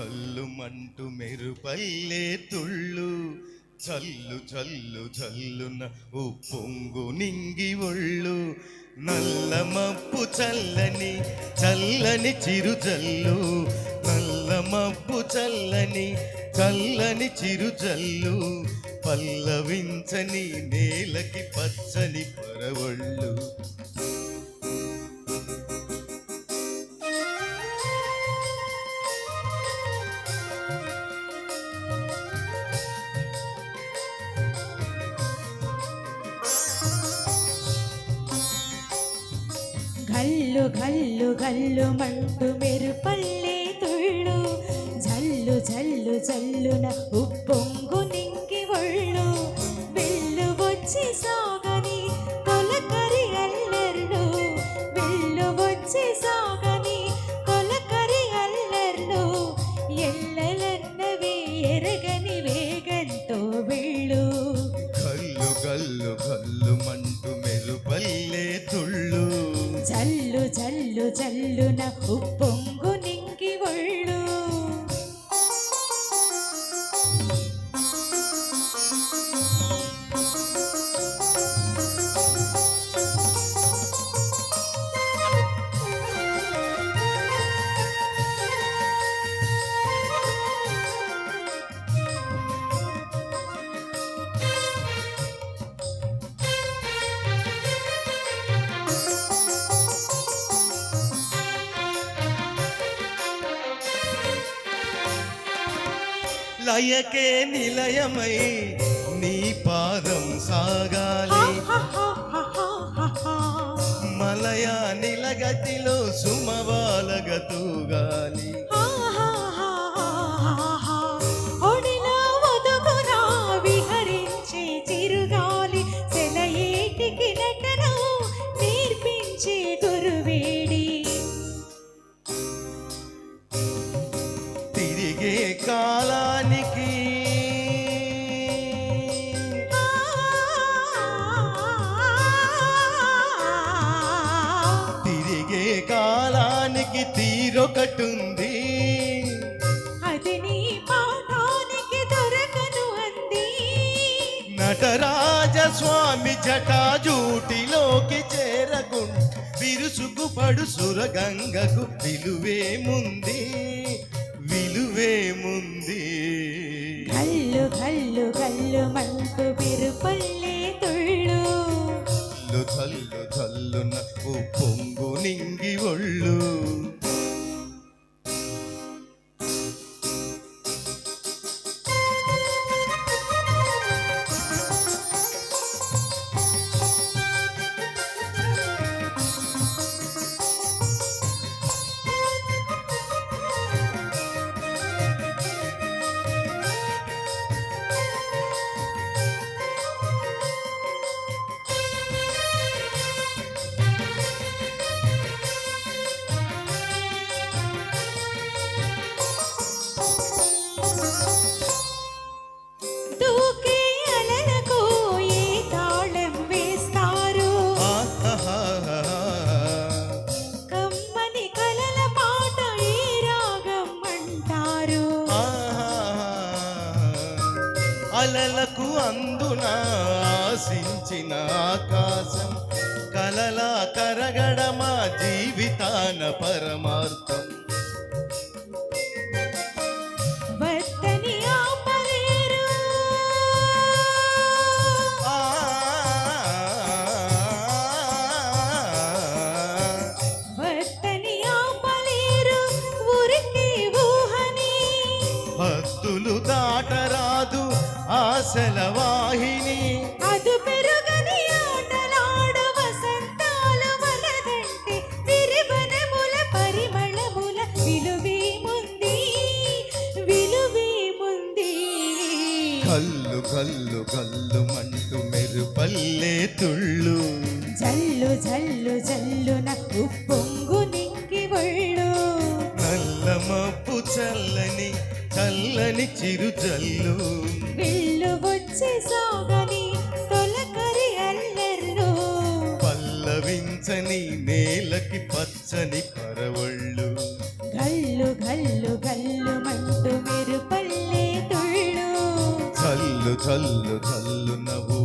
కల్లుమంటూ మెరుపల్లే తుళ్ళు జల్లు జల్లు జల్లున ఉప్పొంగు నింగి ఒళ్ళు నల్ల మబ్బు చల్లని చల్లని చిరు జల్లు నల్ల మబ్బు చల్లని చల్లని చిరు జల్లు పల్లవించని నేలకి పచ్చని పరవళ్ళు గల్లు గల్లు గల్లు మంటూ మెరుపల్లే తుళ్ళు జల్లు జల్లు జల్లున ఉప్పొంగు నింగి ఒళ్ళు వెళ్ళు వచ్చి సాగని కొలకరి అల్లర్లు వెళ్ళు వచ్చి సాగని కొలకరి అల్లర్లు ఎల్లలన్నవి ఎరగని వేగంతో వెళ్ళు గల్లు గల్లు గల్లు మంటూ మెరుపల్లే తుళ్ళు జల్లు జల్లు జల్లున ఉప్పొంగు నింగి ఒళ్ళు లయకే నిలయమై నీ పాదం సాగాలి మలయా నిలగతిలో సుమవాలగతూగాలి ఒడిలో ఒదుగునా విహరించే చిరుగాలి సెలయేటికి నటను నేర్పించే గురువేడి తిరిగే కాలానికి తిరిగే కాలానికి తీరొకటుంది అది నీ పాఠానికి దొరకను అంది నటరాజ స్వామి జటాజూటిలోకి చేరకుండా విరుసుకు పడు సురగంగకు విలువేముంది విలువేముంది గల్లు గల్లు గల్లు మంటూ మెరుపల్లే తుళ్ళు జల్లు జల్లున ఉప్పొంగు నింగి ఒళ్ళు దూకే అలలకు ఏ తాళం వేస్తారు కమ్మని కలల పాట ఏ రాగం అంటారు అలలకు అందున ఆశించిన ఆకాశం కలలా కరగడమా జీవితాన పరమార్థం వత్తని ఆపలేరు వత్తని ఆపలేరు ఊరికి ఊహని భక్తులు దాటరాదు ఆశల వాహిని అదు పెరుగని ఆటలాడు వసంతాల వలదంటే విరివనముల పరిమళముల విలువేముంది విలువేముంది కల్లు కల్లు కల్లు మంటూ మెరుపల్లే తుళ్ళు జల్లు జల్లు జల్లున ఉప్పొంగు నింగి ఒళ్ళు నల్ల మబ్బు చల్లని చల్లని చిరు జల్లు వెళ్ళు వచ్చి సాగని తొలకరి అల్లర్లు పల్లవించని నేలకి పచ్చని పరవళ్ళు గల్లు గల్లు గల్లు మంటూ జల్లు జల్లు జల్లు నవ్వు